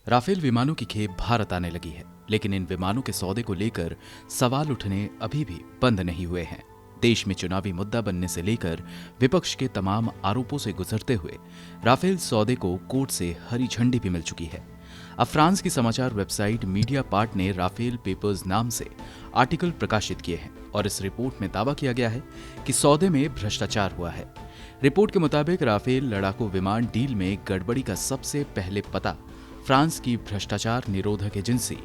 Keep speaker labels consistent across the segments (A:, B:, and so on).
A: Rafale विमानों की खेप भारत आने लगी है, लेकिन इन विमानों के सौदे को लेकर सवाल उठने अभी भी बंद नहीं हुए हैं। देश में चुनावी मुद्दा बनने से लेकर विपक्ष के तमाम आरोपों से गुजरते हुए राफेल सौदे को कोर्ट से हरी झंडी भी मिल चुकी है। अब फ्रांस की समाचार वेबसाइट मीडिया पार्ट ने राफेल पेपर्स नाम से आर्टिकल प्रकाशित किए हैं और इस रिपोर्ट में दावा किया गया है कि सौदे में भ्रष्टाचार हुआ है। रिपोर्ट के मुताबिक राफेल लड़ाकू विमान डील में गड़बड़ी का सबसे पहले पता फ्रांस की भ्रष्टाचार निरोधक एजेंसी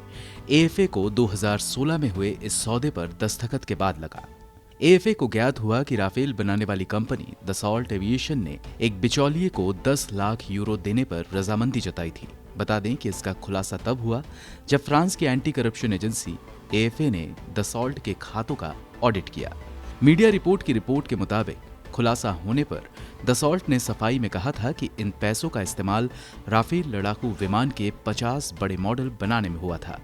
A: एएफए को 2016 में हुए इस सौदे पर दस्तखत के बाद लगा। एएफए को ज्ञात हुआ कि राफेल बनाने वाली कंपनी दसॉल्ट एविएशन ने एक बिचौलिए को 10 लाख यूरो देने पर रजामंदी जताई थी। बता दें कि इसका खुलासा तब हुआ जब फ्रांस की एंटी करप्शन एजेंसी एएफए ने दसॉल्ट के खातों का ऑडिट किया। मीडिया रिपोर्ट के मुताबिक खुलासा होने पर दसॉल्ट ने सफाई में कहा था कि इन पैसों का इस्तेमाल राफेल लड़ाकू विमान के 50 बड़े मॉडल बनाने में हुआ था,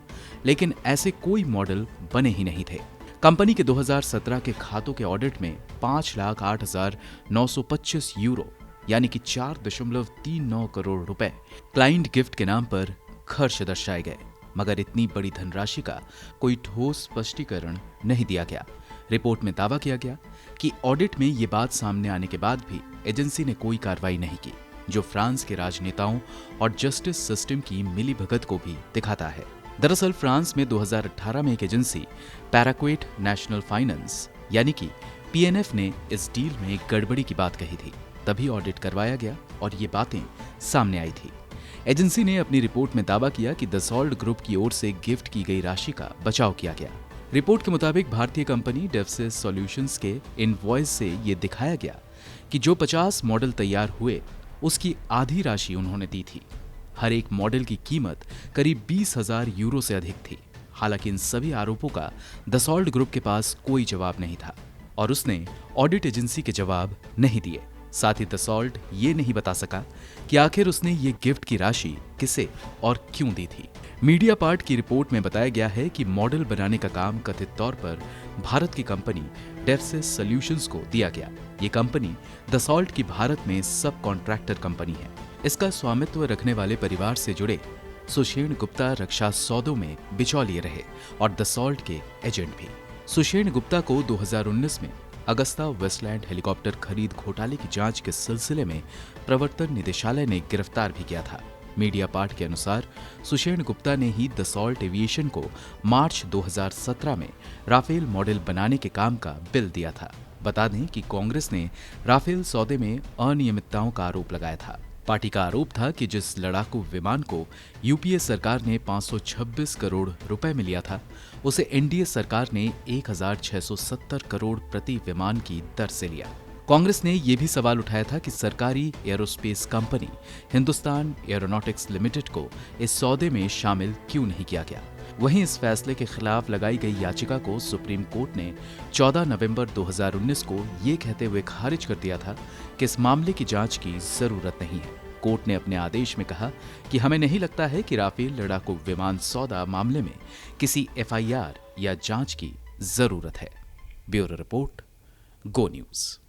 A: लेकिन ऐसे कोई मॉडल बने ही नहीं थे। कंपनी के 2017 के खातों के ऑडिट में 5,08,925 यूरो यानी कि 4.39 करोड़ रुपए क्लाइंट गिफ्ट के नाम पर खर्च दर्शाए गए, मगर इतनी बड़ी धनराशि का कोई ठोस स्पष्टीकरण नहीं दिया गया। रिपोर्ट में दावा किया गया कि ऑडिट में ये बात सामने आने के बाद भी एजेंसी ने कोई कार्रवाई नहीं की, जो फ्रांस के राजनेताओं और जस्टिस सिस्टम की मिलीभगत को भी दिखाता है। दरअसल फ्रांस में 2018 में एक एजेंसी पैराक्वेट नेशनल फाइनेंस यानी कि पीएनएफ ने इस डील में गड़बड़ी की बात कही थी, तभी ऑडिट करवाया गया और ये बातें सामने आई थी। एजेंसी ने अपनी रिपोर्ट में दावा किया कि दसॉल्ट ग्रुप की ओर से गिफ्ट की गई राशि का बचाव किया गया। रिपोर्ट के मुताबिक भारतीय कंपनी डेवसिस सॉल्यूशंस के इनवॉइस से ये दिखाया गया कि जो 50 मॉडल तैयार हुए उसकी आधी राशि उन्होंने दी थी। हर एक मॉडल की कीमत करीब 20,000 यूरो से अधिक थी। हालांकि इन सभी आरोपों का दसॉल्ट ग्रुप के पास कोई जवाब नहीं था और उसने ऑडिट एजेंसी के जवाब नहीं दिए। साथ ही दसॉल्ट ये नहीं बता सका कि आखिर उसने ये गिफ्ट की राशि किसे और क्यों दी थी। मीडिया पार्ट की रिपोर्ट में बताया गया है कि मॉडल बनाने का काम कथित तौर पर भारत की कंपनी डेवसिस सॉल्यूशंस को दिया गया। ये कंपनी दसॉल्ट की भारत में सब कॉन्ट्रैक्टर कंपनी है। इसका स्वामित्व रखने वाले परिवार से जुड़े सुषेण गुप्ता रक्षा सौदों में बिचौलिए रहे और दसॉल्ट के एजेंट भी। सुषेण गुप्ता को 2019 में अगस्ता वेस्टलैंड हेलीकॉप्टर खरीद घोटाले की जांच के सिलसिले में प्रवर्तन निदेशालय ने गिरफ्तार भी किया था। मीडिया पार्ट के अनुसार सुषेण गुप्ता ने ही दसॉल्ट एविएशन को मार्च 2017 में राफेल मॉडल बनाने के काम का बिल दिया था। बता दें कि कांग्रेस ने राफेल सौदे में अनियमितताओं का आरोप लगाया था। पार्टी का आरोप था कि जिस लड़ाकू विमान को यूपीए सरकार ने 526 करोड़ रुपए में लिया था, उसे एनडीए सरकार ने 1,670 करोड़ प्रति विमान की दर से लिया। कांग्रेस ने यह भी सवाल उठाया था कि सरकारी aerospace company Hindustan aeronautics limited को इस सौदे में शामिल क्यों नहीं किया गया। वहीं इस फैसले के खिलाफ लगाई गई याचिका को सुप्रीम कोर्ट ने 14 नवंबर 2019 को ये कहते हुए खारिज कर दिया था कि इस मामले की जांच की जरूरत नहीं है। कोर्ट ने अपने आदेश में कहा कि हमें नहीं लगता है कि राफेल लड़ाकू विमान सौदा मामले में किसी एफआईआर या जांच की जरूरत है। ब्यूरो रिपोर्ट, गो न्यूज।